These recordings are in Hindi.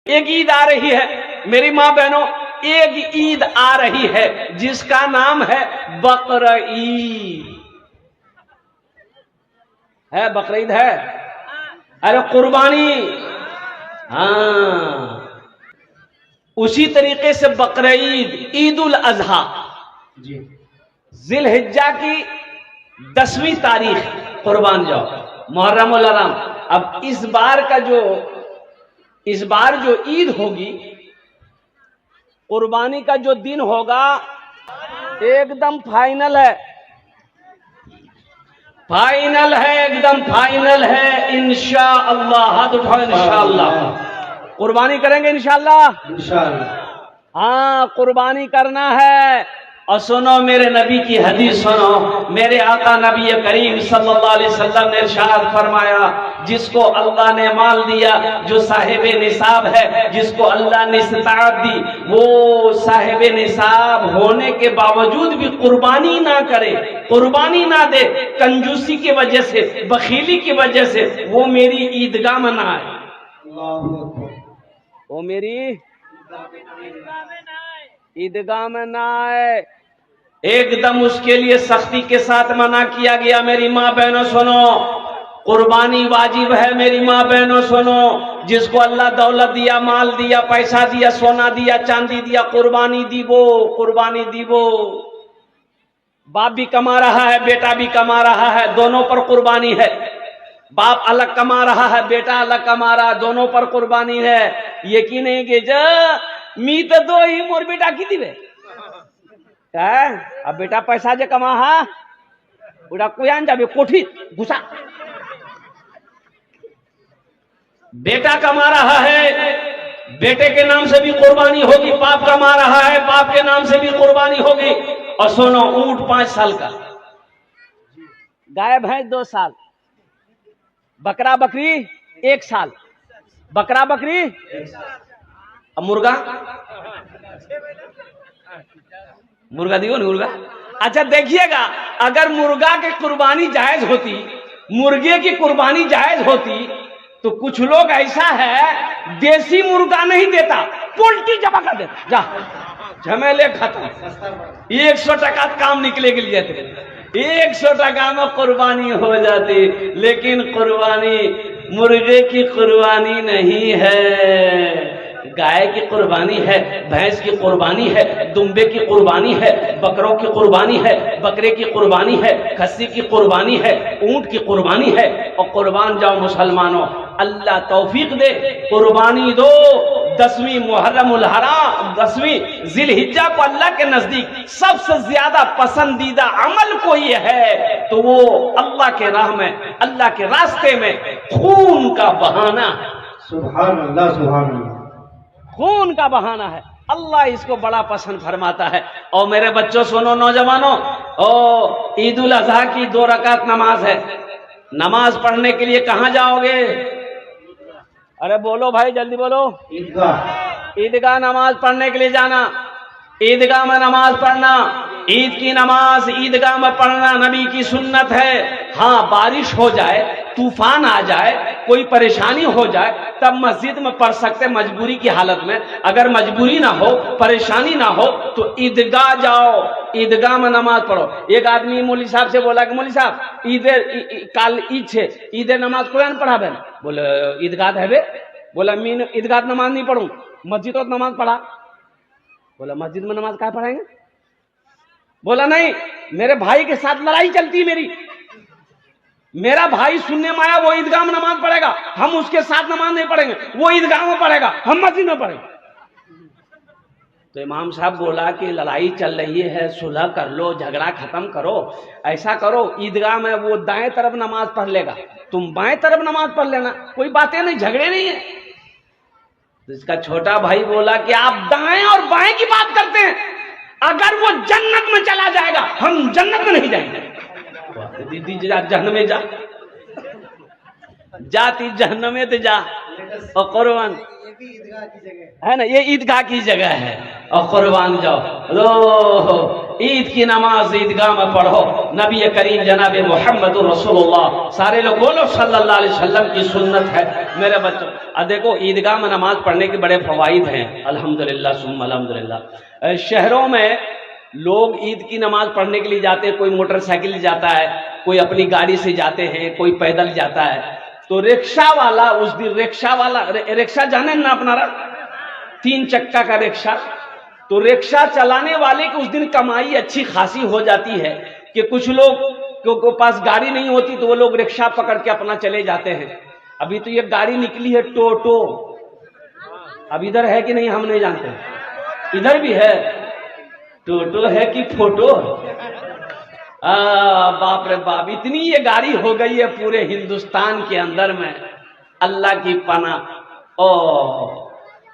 एक ईद आ रही है मेरी माँ बहनों, एक ईद आ रही है जिसका नाम है बकरीद है। बकरीद है, अरे कुर्बानी। हाँ, उसी तरीके से बकरीद, ईद उल अजहा जी, जिलहिज्जा की 10वीं तारीख कुर्बान जाओ, मुहर्रम उल हराम। अब इस बार जो ईद होगी, कुर्बानी का जो दिन होगा एकदम फाइनल है, फाइनल है, एकदम फाइनल है। इंशाअल्लाह, हाथ उठाओ, इंशाअल्लाह कुर्बानी करेंगे, इंशाअल्लाह, इंशाअल्लाह। हाँ, कुर्बानी करना है। और सुनो मेरे नबी की हदीस सुनो, मेरे आका नबी करीम सल्लल्लाहु अलैहि वसल्लम ने इरशाद फरमाया, जिसको अल्लाह ने माल दिया, जो साहिबे निसाब है, जिसको अल्लाह ने इस्ताअत दी, वो साहिबे निसाब होने के बावजूद भी कुर्बानी ना करे, कुर्बानी ना दे, कंजूसी की वजह से, बखीली की वजह से, वो मेरी ईदगाह में ना आए, वो मेरी ईदगाह में ना आए। एकदम उसके लिए सख्ती के साथ मना किया गया। मेरी माँ बहनों सुनो, कुर्बानी वाजिब है। मेरी माँ बहनों सुनो, जिसको अल्लाह दौलत दिया, माल दिया, पैसा दिया, सोना दिया, चांदी दिया, कुर्बानी दीवो, कुर्बानी दीवो। बाप भी कमा रहा है, बेटा भी कमा रहा है, दोनों पर कुर्बानी है। बाप अलग कमा रहा है, बेटा अलग कमा रहा है, दोनों पर कुर्बानी है। यकीन नहीं कि मी तो दो ही मोर बेटा की दिवे है। अब बेटा पैसा जे कमा हा उड़ा कोयान जाबे कोठी घुसा। बेटा कमा रहा है, बेटे के नाम से भी कुर्बानी होगी। बाप कमा रहा है, बाप के नाम से भी कुर्बानी होगी। और सुनो, ऊंट 5 साल का, गाय भैंस 2 साल, बकरा बकरी 1 साल, बकरा बकरी। अब मुर्गा, मुर्गा दियो नहीं मुर्गा। अच्छा देखिएगा, अगर मुर्गा की कुर्बानी जायज होती, मुर्गे की कुर्बानी जायज होती, तो कुछ लोग ऐसा है देसी मुर्गा नहीं देता, पोल्ट्री जमा कर देता। जा झमेले खत्म, 100 टका काम निकले के लिए थे, 100 टका में कुर्बानी हो जाती। लेकिन कुर्बानी मुर्गे की कुर्बानी नहीं है, गाय की कुर्बानी है, भैंस की कुर्बानी है, दुम्बे की कुर्बानी है, बकरों की कुर्बानी है, बकरे की कुर्बानी है, खस्सी की कुर्बानी है, ऊंट की कुर्बानी है। और कुर्बान जाओ मुसलमानों, अल्लाह तौफीक दे, कुर्बानी दो। 10वीं मुहर्रम उल हराम, 10वीं जिलहिज्जा को अल्लाह के नजदीक सबसे ज्यादा पसंदीदा अमल कोई है तो वो अल्लाह के राह में, अल्लाह के रास्ते में खून का बहाना। सुभान अल्लाह, सुभान अल्लाह, खून का बहाना है। अल्लाह इसको बड़ा पसंद फरमाता है। और मेरे बच्चों सुनो, नौजवानों, ईद उल अजहा की 2 रकात नमाज है। नमाज पढ़ने के लिए कहां जाओगे? अरे बोलो भाई, जल्दी बोलो। ईदगाह, ईदगाह नमाज पढ़ने के लिए जाना, ईदगाह में नमाज पढ़ना। ईद की नमाज ईदगाह में पढ़ना नबी की सुन्नत है। हाँ, बारिश हो जाए, तूफान आ जाए, कोई परेशानी हो जाए, तब मस्जिद में पढ़ सकते, मजबूरी की हालत में। अगर मजबूरी ना हो, परेशानी ना हो, तो ईदगाह जाओ, ईदगाह में नमाज पढ़ो। एक आदमी मौलवी साहब से बोला कि मौलवी साहब, काल ईद छे, ईद नमाज कोई न पढ़ा? बोले ईदगाह है बे। बोला मीन ईदगाह नमाज नहीं पढ़ू, मस्जिद में नमाज पढ़ा। बोला मस्जिद में नमाज क्या पढ़ाएंगे? बोला नहीं, मेरे भाई के साथ लड़ाई चलती है मेरी, मेरा भाई सुनने में आया वो ईदगाह में नमाज पढ़ेगा, हम उसके साथ नमाज नहीं पढ़ेंगे, वो ईदगाह में पढ़ेगा, हम मस्जिद में पढ़ेंगे। तो इमाम साहब बोला कि लड़ाई चल रही है, सुलह कर लो, झगड़ा खत्म करो, ऐसा करो ईदगाह में वो दाएं तरफ नमाज पढ़ लेगा, तुम बाएं तरफ नमाज पढ़ लेना, कोई बातें नहीं, झगड़े नहीं है। तो इसका छोटा भाई बोला कि आप दाएं और बाएं की बात करते हैं, अगर वो जन्नत में चला जाएगा हम जन्नत में नहीं जाएंगे। दीदी जा जहन्नम में जा, जाती जहन्नम में तो जा। और कुर्बान भी ईदगाह की जगह है ना, ये ईदगाह की जगह है। और कुर्बान जाओ लो, ईद की नमाज ईदगाह में पढ़ो। नबी करीम जनाब मोहम्मद रसूलुल्लाह, सारे लोग बोलो सल्लल्लाहु अलैहि वसल्लम की सुन्नत है मेरे बच्चों। अब देखो ईदगाह में नमाज पढ़ने के बड़े फवाइद हैं, अल्हम्दुलिल्लाह सुम्मा अल्हम्दुलिल्लाह। शहरों में लोग ईद की नमाज पढ़ने के लिए जाते हैं, कोई मोटरसाइकिल जाता है, कोई अपनी गाड़ी से जाते हैं, कोई पैदल जाता है। तो रिक्शा वाला उस दिन, रिक्शा जाने ना अपना 3 चक्का का रिक्शा, तो रिक्शा चलाने वाले की उस दिन कमाई अच्छी खासी हो जाती है कि कुछ लोग के पास गाड़ी नहीं होती तो वो लोग रिक्शा पकड़ के अपना चले जाते हैं। अभी तो ये गाड़ी निकली है टोटो, अब इधर है कि नहीं हम नहीं जानते, इधर भी है टोटो है कि फोटो। बाप रे बाप, इतनी ये गाड़ी हो गई है पूरे हिंदुस्तान के अंदर में, अल्लाह की पनाह। ओ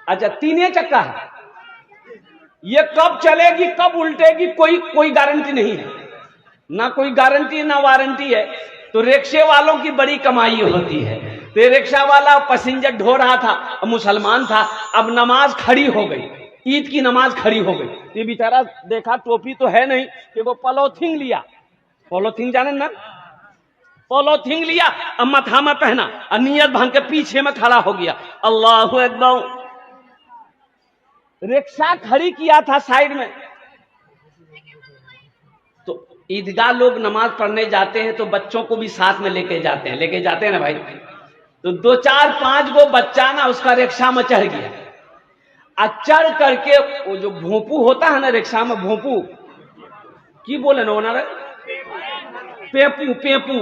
अच्छा, 3 चक्का है, ये कब चलेगी कब उल्टेगी कोई गारंटी नहीं है, ना कोई गारंटी ना वारंटी है। तो रिक्शे वालों की बड़ी कमाई होती है। तो रिक्शा वाला पैसेंजर ढो रहा था, मुसलमान था, अब नमाज खड़ी हो गई, ईद की नमाज खड़ी हो गई। ये बेचारा देखा टोपी तो है नहीं, कि वो पॉलीथिन लिया, पॉलीथिन जाने ना, पॉलीथिन लिया, अब माथा में पहना और नियत भांग के पीछे में खड़ा हो गया। अल्लाहु अकबर। रिक्शा खड़ी किया था साइड में। तो ईदगाह लोग नमाज पढ़ने जाते हैं तो बच्चों को भी साथ में लेके जाते हैं ना भाई। तो 2 4 5 गो बच्चा ना उसका रिक्शा में चढ़ गया, चढ़ करके वो जो भोंपू होता है ना रिक्शा में, भोंपू की बोले ना ओनर, पेपू।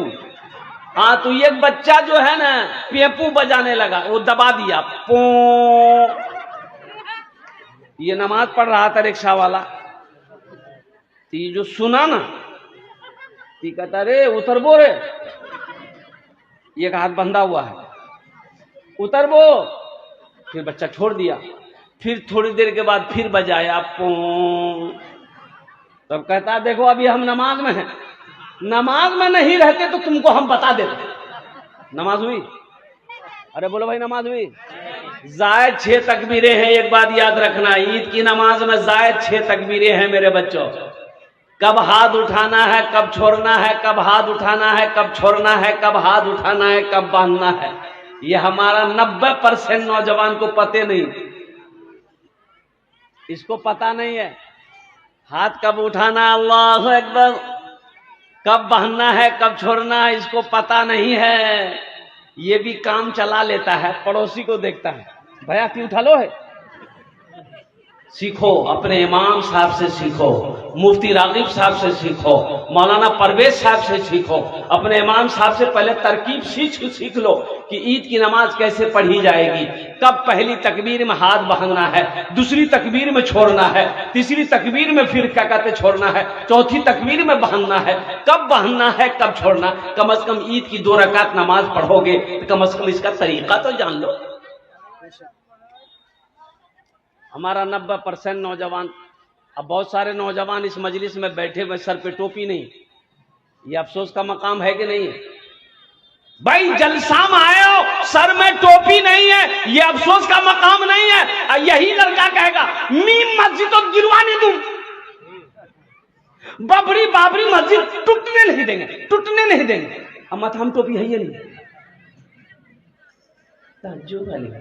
हाँ, तो एक बच्चा जो है ना पेपू बजाने लगा, वो दबा दिया, पो। ये नमाज पढ़ रहा था रिक्शा वाला, तो ये जो सुना ना, ये कहता रे उतर बो रे, एक हाथ बंधा हुआ है, उतर बो। फिर बच्चा छोड़ दिया, फिर थोड़ी देर के बाद फिर बजाया, पो। तब कहता देखो अभी हम नमाज में हैं, नमाज में नहीं रहते तो तुमको हम बता देते। नमाज हुई? अरे बोलो भाई, नमाज हुई? जायद 6 तकबीरें हैं। एक बात याद रखना, ईद की नमाज में जायद 6 तकबीरें हैं मेरे बच्चों। कब हाथ उठाना है, कब छोड़ना है, कब हाथ उठाना है, कब छोड़ना है, कब हाथ उठाना है, कब बांधना है, ये हमारा 90% नौजवान को पते नहीं, इसको पता नहीं है। हाथ कब उठाना, अल्लाहु अकबर, कब बांधना है, कब छोड़ना है, इसको पता नहीं है। ये भी काम चला लेता है, पड़ोसी को देखता है, भैया क्यों उठा लो है। सीखो, अपने इमाम साहब से सीखो, मुफ्ती रागिब साहब से सीखो, मौलाना परवेज साहब से सीखो। अपने इमाम साहब से पहले तरकीब सीख लो कि ईद की नमाज कैसे पढ़ी जाएगी, कब पहली तकबीर में हाथ बांधना है, दूसरी तकबीर में छोड़ना है, तीसरी तकबीर में फिर क्या कहते छोड़ना है, चौथी तकबीर में बांधना है, कब बांधना है, कब छोड़ना। कम से कम ईद की 2 रकात नमाज पढ़ोगे तो कम से कम इसका तरीका तो जान लो। हमारा 90% नौजवान, अब बहुत सारे नौजवान इस मजलिस में बैठे हुए सर पे टोपी नहीं, ये अफसोस का मकाम है कि नहीं है भाई? जलसा में आए हो, सर में टोपी नहीं है, ये अफसोस का मकाम नहीं है। यही लड़का कहेगा मीम मस्जिद तो गिरवाने दूं, बाबरी मस्जिद टूटने नहीं देंगे। अब मत हम टोपी है ये नहीं, ताज्जुब वाली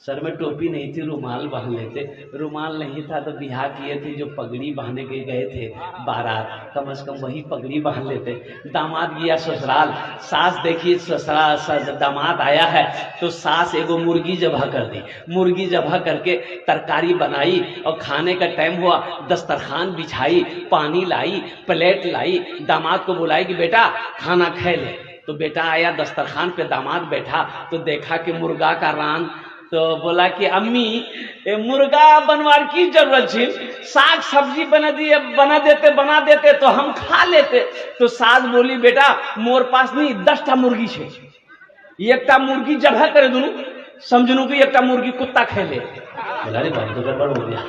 सर में टोपी नहीं थी, रुमाल बांध लेते। रुमाल नहीं था तो बिहार किए थे जो पगड़ी बांधे के गए थे बारात, कम से कम वही पगड़ी बांध लेते। दामाद गया ससुराल, सास देखी ससुराल, दामाद आया है तो सास एगो मुर्गी जबह कर दी, मुर्गी जबह करके तरकारी बनाई और खाने का टाइम हुआ, दस्तरखान बिछाई, पानी लाई, प्लेट लाई, दामाद को बुलाई कि बेटा खाना खाए ले। तो बेटा आया, दस्तरखान पे दामाद बैठा तो देखा कि मुर्गा का रान, तो बोला कि अम्मी मुर्गा बनवार की जरूरत थी, साग सब्जी बना देते तो हम खा लेते। तो सास बोली बेटा मोर पास नहीं 10टा मुर्गी छे, एकटा मुर्गी जबह करे दूं, समझनू कि एकटा मुर्गी कुत्ता खेले। बोला रे बाप तो गड़बड़ हो गया।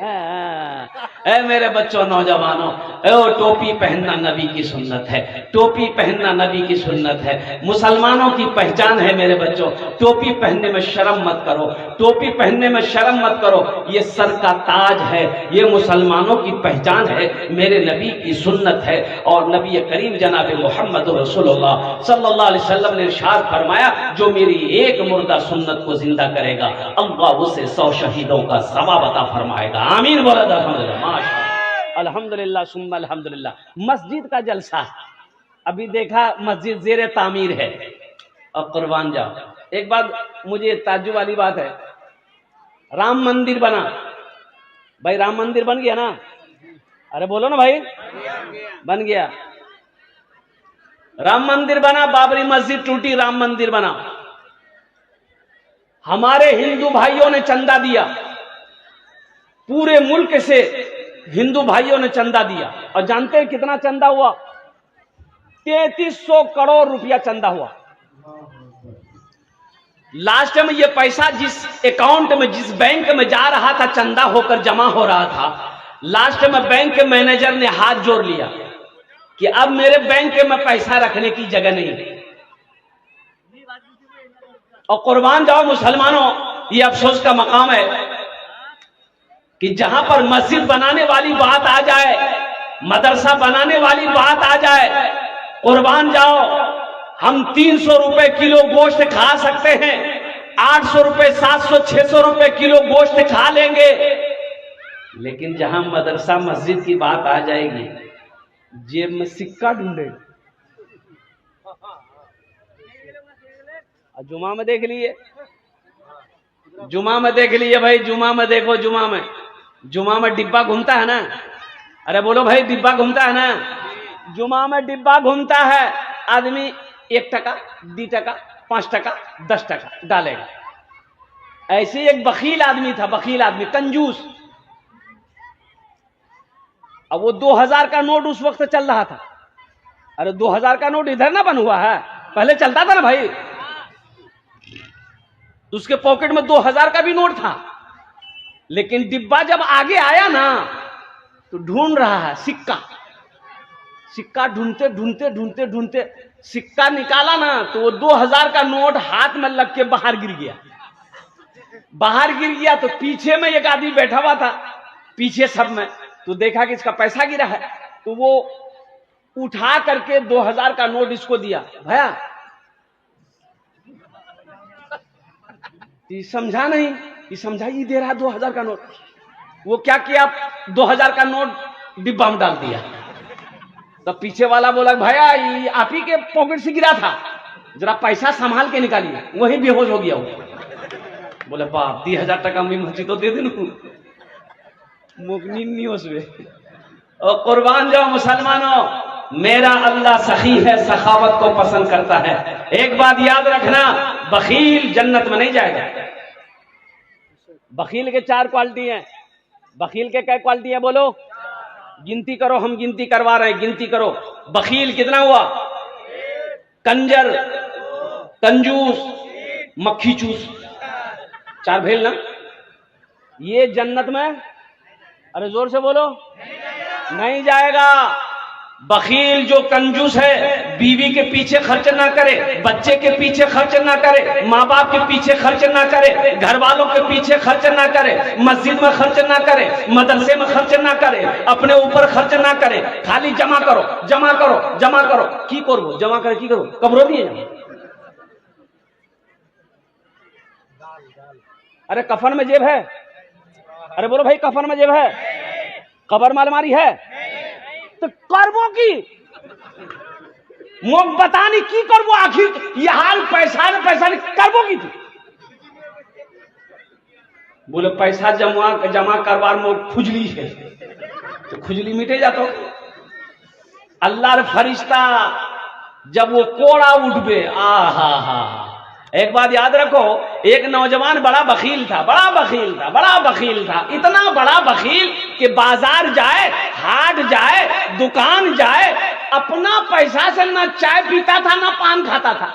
ए मेरे बच्चों, नौजवानों, ओ टोपी पहनना नबी की सुन्नत है। टोपी पहनना नबी की सुन्नत है, मुसलमानों की पहचान है। मेरे बच्चों, टोपी पहनने में शर्म मत करो, टोपी पहनने में शर्म मत करो। ये सर का ताज है, ये मुसलमानों की पहचान है, मेरे नबी की सुन्नत है। और नबी करीम जनाब मोहम्मद रसूलुल्लाह सल्लल्लाहु अलैहि वसल्लम ने इरशाद फरमाया, जो मेरी एक मुर्दा सुन्नत को जिंदा करेगा, अल्लाह उसे 100 शहीदों का सवाब अता फरमाएगा। आमीन बोला अल्हम्दुलिल्लाह, माशाअल्लाह, अल्हम्दुलिल्लाह सुम्मा अल्हम्दुलिल्लाह। मस्जिद का जलसा अभी देखा, मस्जिद जेर तामीर है। और कुर्बान जाओ, एक बात मुझे ताज्जुब वाली बात है, राम मंदिर बना भाई, राम मंदिर बन गया ना? अरे बोलो ना भाई, बन गया। राम मंदिर बना, बाबरी मस्जिद टूटी, राम मंदिर बना। हमारे हिंदू भाइयों ने चंदा दिया, पूरे मुल्क से हिंदू भाइयों ने चंदा दिया। और जानते हैं कितना चंदा हुआ? 3300 करोड़ रुपया चंदा हुआ। लास्ट में ये पैसा जिस अकाउंट में, जिस बैंक में जा रहा था, चंदा होकर जमा हो रहा था, लास्ट में बैंक के मैनेजर ने हाथ जोड़ लिया कि अब मेरे बैंक में पैसा रखने की जगह नहीं। और कुर्बान जाओ मुसलमानों, ये अफसोस का मकाम है कि जहां पर मस्जिद बनाने वाली बात आ जाए, मदरसा बनाने वाली बात आ जाए, कुर्बान जाओ, हम 300 रुपए किलो गोश्त खा सकते हैं, 800 रुपए, 700, 600 रुपए किलो गोश्त खा लेंगे। लेकिन जहां मदरसा मस्जिद की बात आ जाएगी, जेब में सिक्का ढूंढे। जुमा में देख लिए, जुमा में देख लिए भाई, जुमा में देखो, जुमा में डिब्बा घूमता है ना? अरे बोलो भाई, डिब्बा घूमता है ना? जुमा में डिब्बा घूमता है, आदमी 1 टका, 2 टका, 5 टका, 10 टका डालेगा। ऐसे एक बखील आदमी था, बखील आदमी, कंजूस। अब वो 2000 का नोट उस वक्त चल रहा था। अरे 2000 का नोट इधर ना बन हुआ है, पहले चलता था ना भाई। उसके पॉकेट में 2000 का भी नोट था, लेकिन डिब्बा जब आगे आया ना, तो ढूंढ रहा है सिक्का। सिक्का ढूंढते ढूंढते ढूंढते ढूंढते सिक्का निकाला ना, तो वो 2000 का नोट हाथ में लग के बाहर गिर गया। बाहर गिर गया तो पीछे में एक आदमी बैठा हुआ था, पीछे सब में, तो देखा कि इसका पैसा गिरा है, तो वो उठा करके 2000 का नोट इसको दिया। भैया ये समझा नहीं, ये समझा, ये दे रहा 2000 का नोट। वो क्या किया, 2000 का नोट डिब्बा में डाल दिया। तो पीछे वाला बोला, भैया ये आप ही के पॉकेट से गिरा था, जरा पैसा संभाल के निकालिए। वही बेहोश हो गया वो। बोले बाप, 1000 टका में मची तो दे देनू, मुकनी नहीं उसमें। और कुर्बान जाओ मुसलमानों, मेरा अल्लाह सखी है, सखावत को पसंद करता है। एक बात याद रखना, बखील जन्नत में नहीं जाएगा। बखील के 4 क्वालिटी हैं। बखील के क्या क्वालिटी है बोलो? गिनती करो, हम गिनती करवा रहे हैं, गिनती करो। बखील कितना हुआ? कंजर, कंजूस, मक्खी चूस, 4 भेल ना? ये जन्नत में, अरे जोर से बोलो, नहीं जाएगा। बखील जो कंजूस है, बीवी के पीछे खर्च ना करे, बच्चे के पीछे खर्च ना करे, माँ बाप के पीछे खर्च ना करे, घर वालों के पीछे खर्च ना करे, मस्जिद में खर्च ना करे, मदरसे में खर्च ना करे, अपने ऊपर खर्च ना करे, खाली जमा करो, जमा करो, जमा करो। की करो जमा करे, की करो, कब्रों भी है। अरे कफन में जेब है? अरे बोलो भाई, कफन में जेब है? कबर में अलमारी है? तो करबो की मोक बता नहीं की करबो, आखिर ये हाल पैसा ने पैसा नहीं करबो की थी। बोले पैसा जमा करवार मोक खुजली है, तो खुजली मिटे जातो। अल्लाह रे फरिश्ता जब वो कोड़ा उठबे, आहा। एक बात याद रखो, एक नौजवान बड़ा बखील था, बड़ा बखील था, बड़ा बखील था, इतना बड़ा बखील कि बाजार जाए, हाट जाए, दुकान जाए, अपना पैसा से ना चाय पीता था ना पान खाता था।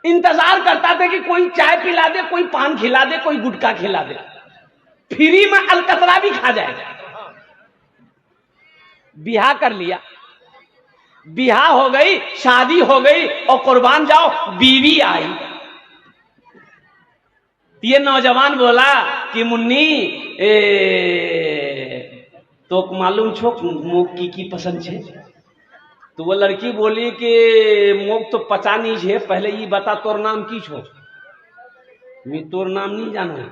इंतजार करता था कि कोई चाय पिला दे, कोई पान खिला दे, कोई गुटखा खिला दे। फ्री में अलकतरा भी खा जाएगा। बियाह कर लिया, बियाह हो गई, शादी हो गई और कुर्बान जाओ बीवी आई। ये नौजवान बोला कि मुन्नी तो मालूम छो मोक की पसंद छे? तो वो लड़की बोली कि मोक तो पता नहीं छे, पहले ये बता तोर नाम की छो? मैं तोर नाम नहीं जाना।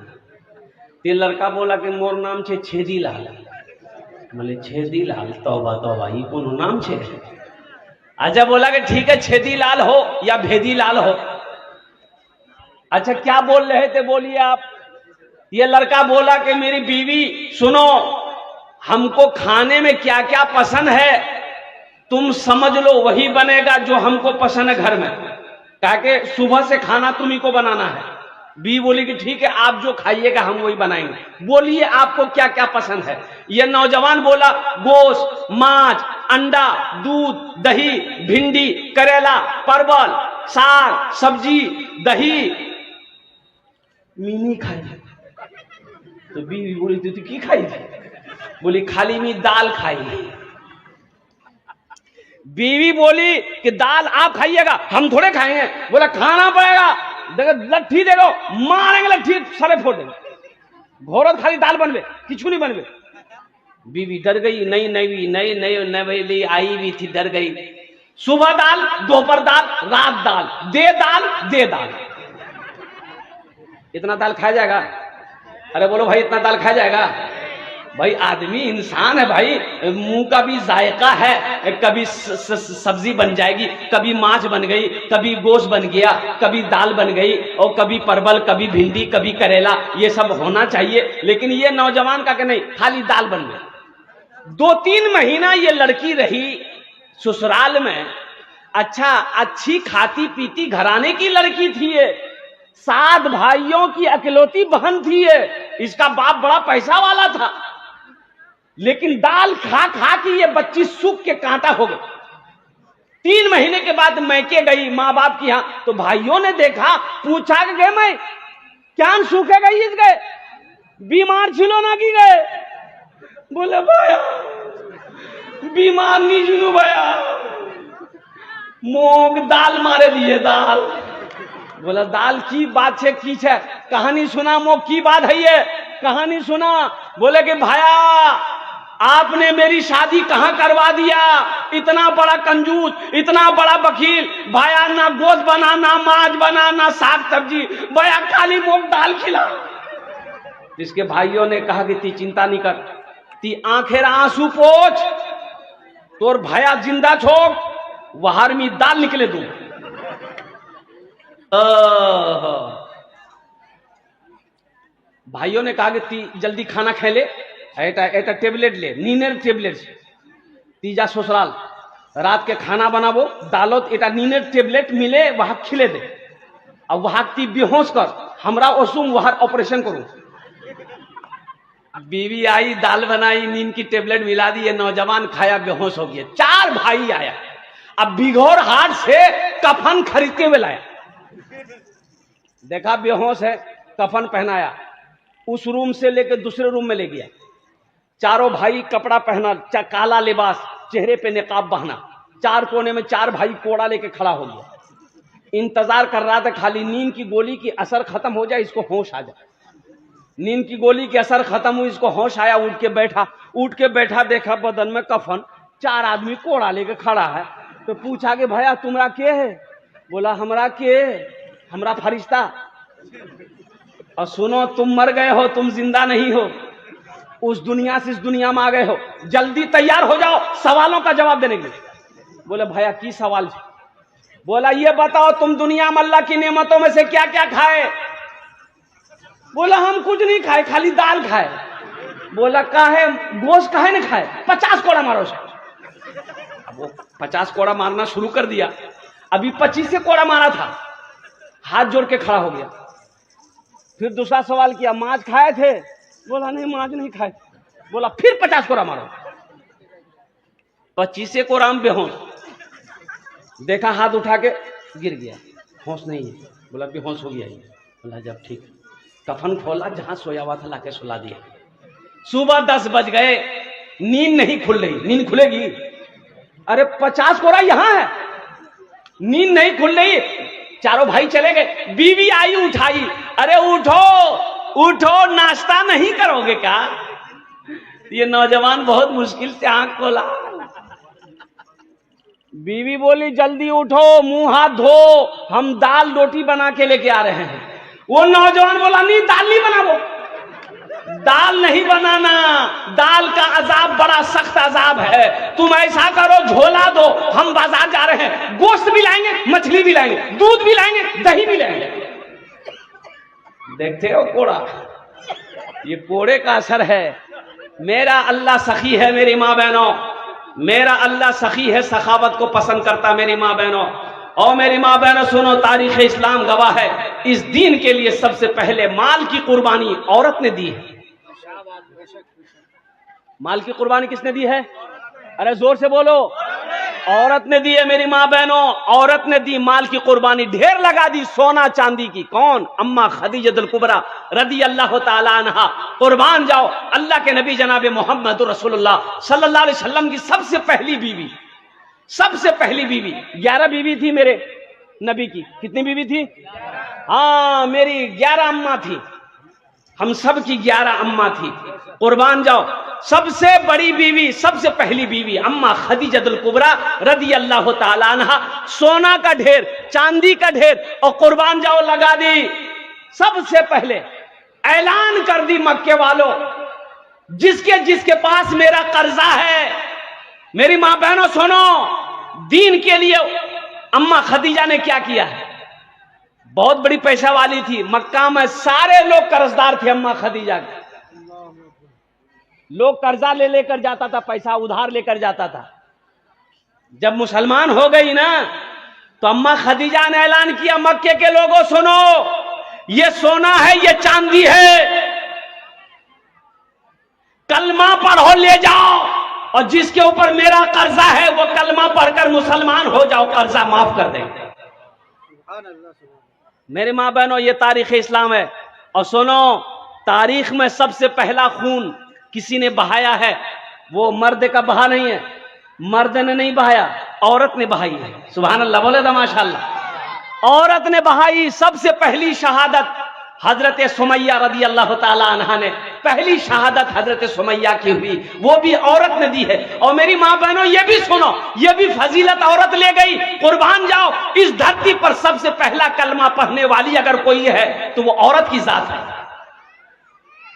ते लड़का बोला कि मोर नाम छे छेदी लाल। बोले छेदी लाल, तौबा तौबा, ये कौन नाम छे? अच्छा बोला कि ठीक है, छेदी लाल हो या भेदी लाल हो। अच्छा क्या बोल रहे थे बोलिए आप? ये लड़का बोला कि मेरी बीवी सुनो, हमको खाने में क्या क्या पसंद है तुम समझ लो, वही बनेगा जो हमको पसंद है घर में। कहा कि सुबह से खाना तुम्ही को बनाना है। बी बोली कि ठीक है, आप जो खाइएगा हम वही बनाएंगे। बोलिए आपको क्या क्या पसंद है? ये नौजवान बोला गोश्त, मांस, अंडा, दूध, दही, भिंडी, करेला, परवल, साग, सब्जी, दही। मीनी खाई। तो बीवी बोली तू की खाई थी? बोली खाली मी दाल खाई। बीवी बोली कि दाल आप खाइएगा, हम थोड़े खाएंगे। बोला खाना पड़ेगा, देखो लट्ठी देखो, मारेंगे लट्ठी, सारे फोड़ देंगे। घोरत खाली दाल बनवे, किचू नहीं बनवे। बीवी डर गई, नहीं नहीं नहीं नहीं नवेली आई भी थी, डर गई। सुबह दाल, दोपहर दाल, रात दाल, दे दाल, दे दाल। इतना दाल खाया जाएगा? अरे बोलो भाई, इतना दाल खाया जाएगा? भाई आदमी इंसान है भाई, मुंह का भी जायका है। कभी सब्जी बन जाएगी, कभी मांस बन गई, कभी गोश्त बन गया, कभी दाल बन गई, और कभी परवल, कभी भिंडी, कभी करेला, ये सब होना चाहिए। लेकिन ये नौजवान का कि नहीं, खाली दाल बन गई। 2-3 महीना ये लड़की रही ससुराल में। अच्छा, अच्छी खाती पीती घराने की लड़की थी ये, 7 भाइयों की अकेलौती बहन थी ये। इसका बाप बड़ा पैसा वाला था, लेकिन दाल खा खा के ये बच्ची सूख के कांटा हो गई। 3 महीने के बाद मैके गई माँ बाप की यहां, तो भाइयों ने देखा, पूछा कि गए मैं क्या सूखे गई इस गए, बीमार छिलो ना की गए? बोले भाया बीमार नहीं जुनू भैया, मोग दाल मारे दिए दाल। बोला दाल की बात है, की है कहानी सुना, मोग की बात है ये, कहानी सुना। बोले कि भाया आपने मेरी शादी कहां करवा दिया, इतना बड़ा कंजूस, इतना बड़ा बकील। भाया ना गोश्त बना, ना मांस बना, ना साग सब्जी, भैया खाली मोग दाल खिला। इसके भाइयों ने कहा कि ती चिंता नहीं कर, ती आंखेर आंसू पोछ, तोर भाया जिंदा छोड़, वहार में दाल निकले दूं। भाइयों ने कहा कि ती जल्दी खाना खा ले, एटा टेबलेट ले, नीनेर टेबलेट तीजा ससुराल, रात के खाना बनाबो, दालोत एटा नीनेर टेबलेट मिले वहां खिले दे, और वहां ती बेहोश कर, हमरा ओसुम वहां ऑपरेशन करूं। बीवी आई, दाल बनाई, नींद की टेबलेट मिला दी, ये नौजवान खाया, बेहोश हो गया। 4 भाई आया, अब बिघौर हाट से कफन खरीदते हुए लाया, देखा बेहोश है, कफन पहनाया, उस रूम से लेकर दूसरे रूम में ले गया। चारों भाई कपड़ा पहना, काला लिबास, चेहरे पे निकाब बहना, 4 कोने में 4 भाई कोड़ा लेके खड़ा हो गया। इंतजार कर रहा था खाली नींद की गोली की असर खत्म हो जाए, इसको होश आ जाए। नींद की गोली की असर खत्म हुई, इसको होश आया, उठ के बैठा, देखा बदन में कफन, 4 आदमी कोड़ा लेके खड़ा है। तो पूछा कि भैया तुम्हारा के है? बोला हमरा के, हमरा फरिश्ता। और सुनो, तुम मर गए हो, तुम जिंदा नहीं हो, उस दुनिया से इस दुनिया में आ गए हो, जल्दी तैयार हो जाओ सवालों का जवाब देने के लिए। बोले भैया की सवाल? बोला ये बताओ तुम दुनिया में अल्लाह की नेमतों में से क्या क्या खाए? बोला हम कुछ नहीं खाए, खाली दाल खाए। बोला काहे, गोश्त काहे नहीं खाए? 50 कोड़ा मारो उसे। अब वो 50 कोड़ा मारना शुरू कर दिया, अभी 25 कोड़ा मारा था, हाथ जोड़ के खड़ा हो गया। फिर दूसरा सवाल किया, मांस खाए थे? बोला नहीं मांस नहीं खाए। बोला फिर 50 कोड़ा मारो। 25 कोड़ा में बेहोश, देखा हाथ उठा के गिर गया, होश नहीं है। बोला बेहोश हो गया। बोला जब ठीक, कफन खोला, जहां सोया हुआ था लाके सुला दिया। सुबह 10 बज गए, नींद नहीं खुल रही। नींद खुलेगी? अरे 50 कोरा यहां है, नींद नहीं खुल रही। चारों भाई चले गए, बीवी आई उठाई, अरे उठो उठो, नाश्ता नहीं करोगे क्या? ये नौजवान बहुत मुश्किल से आंख खोला। बीवी बोली जल्दी उठो, मुंह हाथ धो, हम दाल रोटी बना के लेके आ रहे हैं। वो नौजवान बोला नहीं, दाल नहीं बनाओ, दाल नहीं बनाना, दाल का अजाब बड़ा सख्त अजाब है। तुम ऐसा करो, झोला दो, हम बाजार जा रहे हैं, गोश्त भी लाएंगे, मछली भी लाएंगे, दूध भी लाएंगे, दही भी लाएंगे। देखते हो कोड़ा, ये कोड़े का असर है। मेरा अल्लाह सखी है मेरी माँ बहनों, मेरा अल्लाह सखी है, सखावत को पसंद करता मेरी माँ बहनों। और मेरी माँ बहनों सुनो, तारीख इस्लाम गवाह है, इस दीन के लिए सबसे पहले माल की कुर्बानी औरत ने दी है। माल की कुर्बानी किसने दी है? अरे जोर से बोलो, औरत ने दी है मेरी माँ बहनों, औरत ने दी माल की कुर्बानी, ढेर लगा दी सोना चांदी की। कौन? अम्मा खदीजतुल कुबरा रदी अल्लाह ताला अन्हा। कुर्बान जाओ, अल्लाह के नबी जनाब मोहम्मद रसूलुल्लाह सल्लल्लाहु अलैहि वसल्लम की सबसे पहली बीवी, सबसे पहली बीवी। 11 बीवी थी मेरे नबी की। कितनी बीवी थी? हाँ, मेरी 11 अम्मा थी, हम सब की 11 अम्मा थी। कुर्बान जाओ, सबसे बड़ी बीवी, सबसे पहली बीवी अम्मा खदीजतुल कुबरा रदी अल्लाह ताला अन्हा। सोना का ढेर, चांदी का ढेर, और कुर्बान जाओ लगा दी। सबसे पहले ऐलान कर दी मक्के वालों, जिसके जिसके पास मेरा कर्जा है, मेरी मां बहनों सुनो, दीन के लिए अम्मा खदीजा ने क्या किया है। बहुत बड़ी पैसा वाली थी, मक्का में सारे लोग कर्जदार थे अम्मा खदीजा के। लोग कर्जा ले लेकर जाता था, पैसा उधार लेकर जाता था। जब मुसलमान हो गई ना, तो अम्मा खदीजा ने ऐलान किया, मक्के के लोगों सुनो, ये सोना है, ये चांदी है, कलमा पढ़ो ले जाओ, और जिसके ऊपर मेरा कर्जा है वो कलमा पढ़कर मुसलमान हो जाओ, कर्जा माफ कर देंगे। मेरे माँ बहनों, ये तारीख इस्लाम है। और सुनो, तारीख में सबसे पहला खून किसी ने बहाया है, वो मर्द का बहा नहीं है, मर्द ने नहीं बहाया, औरत ने बहाई है। सुभान अल्लाह, बोले तो माशाअल्लाह। औरत ने बहाई। सबसे पहली शहादत हजरत सुमैया रदी अल्लाह ताला अन्हा ने, पहली शहादत हजरत सुमैया की हुई, वो भी औरत ने दी है। और मेरी माँ बहनों ये भी सुनो, ये भी फजीलत औरत ले गई। कुर्बान जाओ, इस धरती पर सबसे पहला कलमा पढ़ने वाली अगर कोई है तो वो औरत की जात है।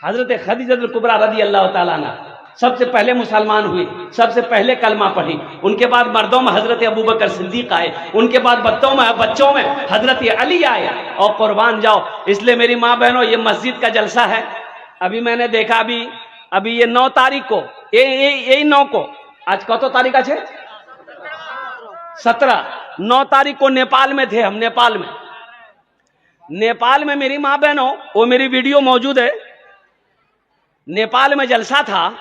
हजरत खदीजतुल कुबरा रदी अल्लाह ताला अन्हा सबसे पहले मुसलमान हुई, सबसे पहले कलमा पढ़ी। उनके बाद मर्दों में हजरत अबू बकर सिद्दीक आए, उनके बाद बच्चों में हजरत अली आए। और कुर्बान जाओ, इसलिए मेरी माँ बहनों, ये मस्जिद का जलसा है। अभी मैंने देखा, अभी ये 9 तारीख को, यही 9 को, आज कत तारीख है? 17। 9 तारीख को नेपाल में थे हम। नेपाल में मेरी माँ बहनों, वो मेरी वीडियो मौजूद है। नेपाल में जलसा था,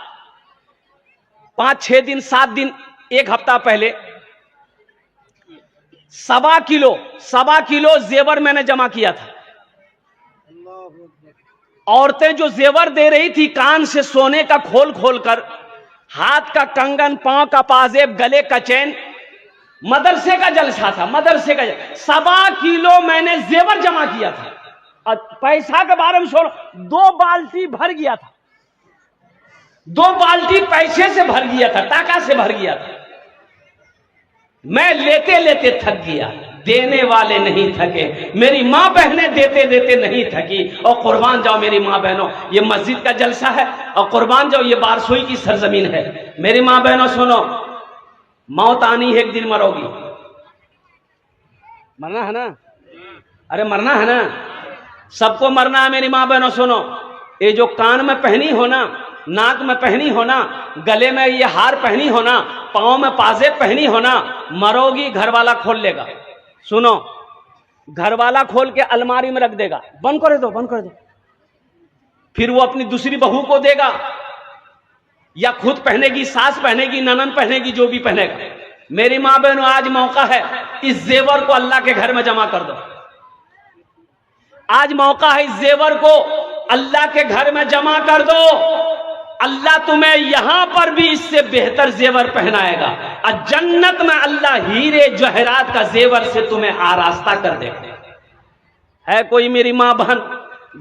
5-6 दिन 7 दिन, एक हफ्ता पहले 1.25 किलो जेवर मैंने जमा किया था। औरतें जो जेवर दे रही थी, कान से सोने का खोल खोल कर, हाथ का कंगन, पांव का पाजेब, गले का चैन, मदरसे का जलसा था, मदरसे का 1.25 किलो मैंने जेवर जमा किया था। और पैसा के बारे में छोड़ो, 2 बाल्टी भर गया था, 2 बाल्टी पैसे से भर गया था, टाका से भर गया था। मैं लेते लेते थक गया, देने वाले नहीं थके। मेरी माँ बहनें देते देते नहीं थकी। और कुर्बान जाओ मेरी माँ बहनों, ये मस्जिद का जलसा है, और कुर्बान जाओ ये बारसोई की सरजमीन है। मेरी माँ बहनों सुनो, मौत आनी है, एक दिन मरोगी, मरना है ना, अरे मरना है ना, सबको मरना है। मेरी माँ बहनों सुनो, ये जो कान में पहनी हो ना, नाक में पहनी हो ना, गले में ये हार पहनी हो ना, पांव में पाजेब पहनी हो ना, मरोगी घर वाला खोल लेगा। सुनो, घर वाला खोल के अलमारी में रख देगा, बंद कर दो, बंद कर दो। फिर वो अपनी दूसरी बहू को देगा, या खुद पहनेगी, सास पहनेगी, ननद पहनेगी, जो भी पहनेगा। मेरी माँ बहनों, आज मौका है, इस जेवर को अल्लाह के घर में जमा कर दो। आज मौका है, इस जेवर को अल्लाह के घर में जमा कर दो। अल्लाह तुम्हें यहां पर भी इससे बेहतर जेवर पहनाएगा और जन्नत में अल्लाह हीरे जवाहरात का जेवर से तुम्हें आरास्ता कर देगा। है कोई मेरी मां बहन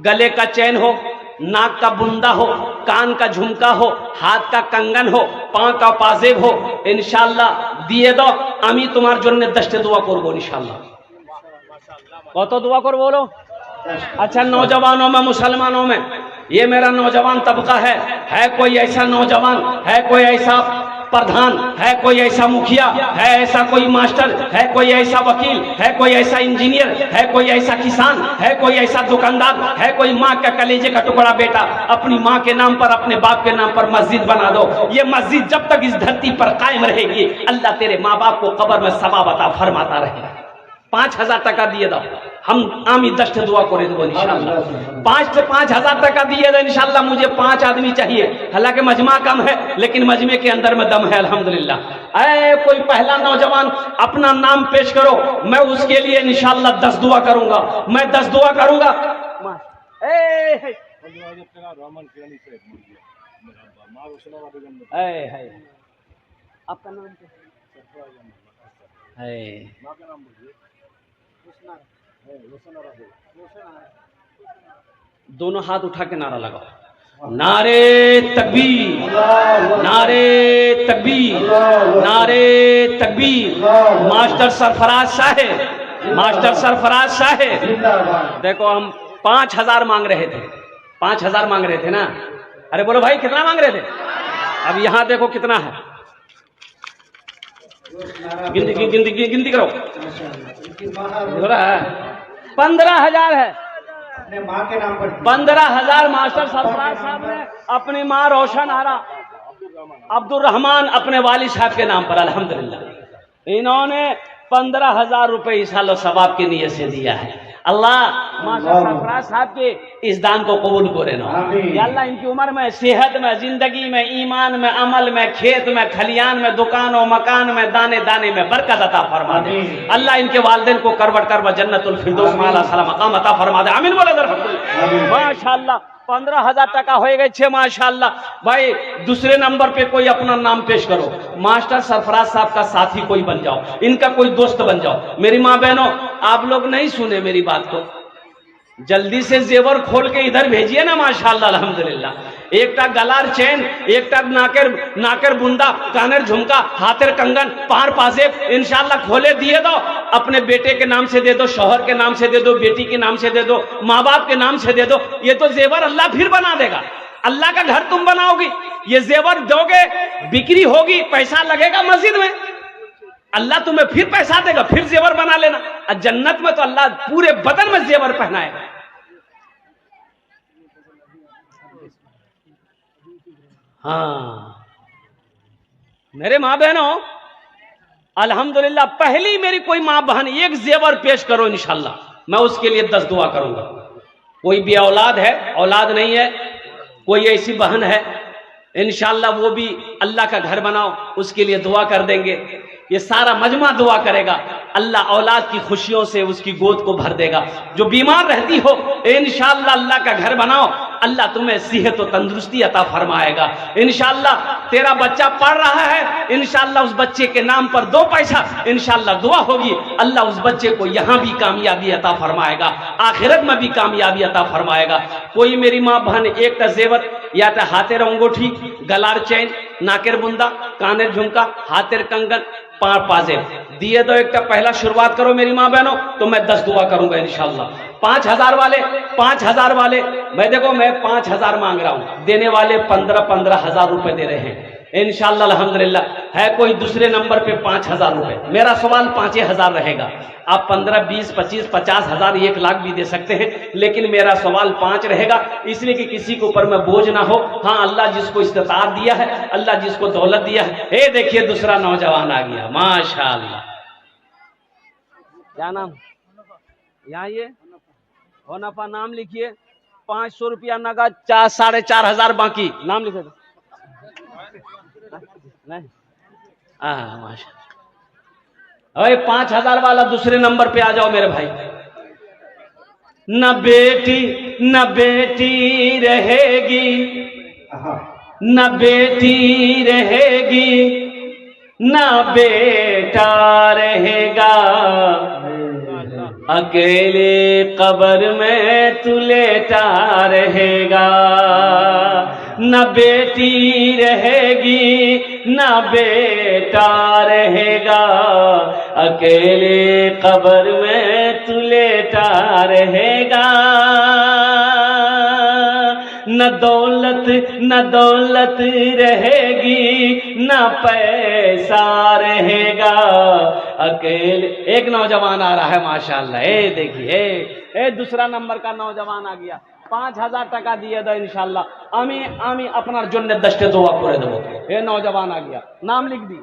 गले का चैन हो, नाक का बुंदा हो, कान का झुमका हो, हाथ का कंगन हो, पांव का पाजेब हो, इंशाल्लाह दिए दो, আমি তোমার জন্য 10টা দোয়া করব इंशाल्लाह। কত দোয়া করব बोलो? अच्छा नौजवानों में, मुसलमानों में, ये मेरा नौजवान तबका है कोई ऐसा नौजवान, है कोई ऐसा प्रधान, है कोई ऐसा मुखिया, है ऐसा कोई मास्टर, है कोई ऐसा वकील, है कोई ऐसा इंजीनियर, है कोई ऐसा किसान, है कोई ऐसा दुकानदार, है कोई माँ का कलेजे का टुकड़ा बेटा, अपनी माँ के नाम पर, अपने बाप के नाम पर मस्जिद बना दो। ये मस्जिद जब तक इस धरती पर कायम रहेगी अल्लाह तेरे माँ बाप को कब्र में सवाब अता फरमाता रहेगा। 5000 টাকা দিয়ে দাও, আমি 10টা दुआ করে देबो इंशाल्लाह। 5000 টাকা दिए दो इंशाल्लाह। मुझे 5 आदमी चाहिए, हालांकि मजमा कम है लेकिन मजमे के अंदर में दम है अल्हम्दुलिल्लाह। ऐ कोई पहला नौजवान अपना नाम पेश करो, मैं उसके लिए इंशाल्लाह 10 दुआ करूंगा, मैं 10 दुआ करूंगा। आपका नाम दोनों हाथ उठा के नारा लगाओ, नारे तकबीर, नारे तकबीर, नारे तकबीर। मास्टर सरफराज साहेब, मास्टर सरफराज साहेब, देखो हम 5000 मांग रहे थे, 5000 मांग रहे थे ना। अरे बोलो भाई कितना मांग रहे थे? अब यहां देखो कितना है, गिनती करो। 15,000 है, 15,000 मास्टर सरफराज साहब ने अपनी माँ रोशन आरा अब्दुल रहमान अपने वालिद साहब के नाम पर अल्हम्दुलिल्लाह इन्होंने 15,000 रुपए इस साल सवाब की नीयत से दिया है। अल्लाह मास्टर सरफराज साहब के इस दान को कबूल करे ना। या अल्लाह इनकी उम्र में, सेहत में, जिंदगी में, ईमान में, अमल में, खेत में, खलियान में, दुकानों मकान में, दाने दाने में बरकत अता फरमा दे। अल्लाह इनके वालिदैन को करवट करवट जन्नतुल फिरदौस माला सलाम मकाम अता फरमा दे। आमीन बोले अल्हम्दुलिल्लाह। माशाअल्लाह 15,000 টাকা हो गए 6 माशाअल्लाह। भाई दूसरे नंबर पे कोई अपना नाम पेश करो, मास्टर सरफराज साहब का साथी कोई बन जाओ, इनका कोई दोस्त बन जाओ। मेरी माँ बहनों आप लोग नहीं सुने मेरी बात को, जल्दी से जेवर खोल के इधर भेजिए ना माशाअल्लाह अल्हम्दुलिल्लाह। एकटा गलार चैन, एकटा नाकेर बुंदा, कानेर झुमका, हाथेर कंगन, पार पाजेब इंशाअल्लाह खोले दिए दो। अपने बेटे के नाम से दे दो, शौहर के नाम से दे दो, बेटी के नाम से दे दो, माँ बाप के नाम से दे दो। ये तो जेवर अल्लाह फिर बना देगा। अल्लाह का घर तुम बनाओगी, ये जेवर दोगे, बिक्री होगी, पैसा लगेगा मस्जिद में, अल्लाह तुम्हें फिर पैसा देगा, फिर जेवर बना लेना। और जन्नत में तो अल्लाह पूरे बदन में जेवर पहनाएगा। हाँ मेरे माँ बहनों अल्हम्दुलिल्लाह, पहली मेरी कोई माँ बहन एक जेवर पेश करो इंशाल्लाह, मैं उसके लिए 10 दुआ करूंगा। कोई भी औलाद है, औलाद नहीं है, कोई ऐसी बहन है इंशाल्लाह वो भी अल्लाह का घर बनाओ, उसके लिए दुआ कर देंगे। ये सारा मजमा दुआ करेगा, अल्लाह औलाद की खुशियों से उसकी गोद को भर देगा। जो बीमार रहती हो इंशाअल्लाह अल्लाह का घर बनाओ, अल्लाह तुम्हें सेहत और तंदुरुस्ती अता फरमाएगा। इंशाअल्लाह तेरा बच्चा पढ़ रहा है, इंशाअल्लाह उस बच्चे के नाम पर 2 पैसा इंशाअल्लाह दुआ होगी, अल्लाह उस बच्चे को यहां भी कामयाबी अता फरमाएगा, आखिरत में भी कामयाबी अता फरमाएगा। कोई मेरी माँ बहन एक जेवर या तो हाथेर अंगूठी, गलार चैन, नाकेर बुंदा, कानेर झुमका, हाथेर कंगन, पार पाजेब दिए दो। एक पहला शुरुआत करो मेरी माँ बहनों, तो मैं 10 दुआ करूंगा इंशाअल्लाह। 5,000 वाले, 5,000 वाले, मैं देखो मैं 5,000 मांग रहा हूं, देने वाले 15,000 रुपए दे रहे हैं इंशाअल्लाह अल्हम्दुलिल्लाह। है कोई दूसरे नंबर पे 5,000 रुपए, मेरा सवाल 5,000 रहेगा। आप 15, 20, 25, 50,000, 1 लाख भी दे सकते हैं, लेकिन मेरा सवाल 5 रहेगा, इसलिए कि किसी के ऊपर में बोझ ना हो। हाँ अल्लाह जिसको इस्तिताअत दिया है, अल्लाह जिसको दौलत दिया है। हे देखिए दूसरा नौजवान आ गया माशाअल्लाह। क्या नाम? यहाँ ये होनाफा नाम लिखिए, 500 रुपया नगद, 4,500 बाकी। नाम लिखे नहीं? माशा। अरे 5,000 वाला दूसरे नंबर पे आ जाओ मेरे भाई। न बेटी रहेगी, न बेटी रहेगी न बेटा रहेगा, अकेले कब्र में तू लेटा रहेगा। न बेटी रहेगी न बेटा रहेगा, अकेले कब्र में तू लेटा रहेगा। न दौलत रहेगी न पैसा रहेगा, अकेले। एक नौजवान आ रहा है माशाल्लाह, देखिए दूसरा नंबर का नौजवान आ गया। 5000 টাকা দিয়ে দাও ইনশাআল্লাহ, আমি আপনার জন্য 10টা দোয়া করে দেবো। নौजवान आ गया, नाम लिख दी।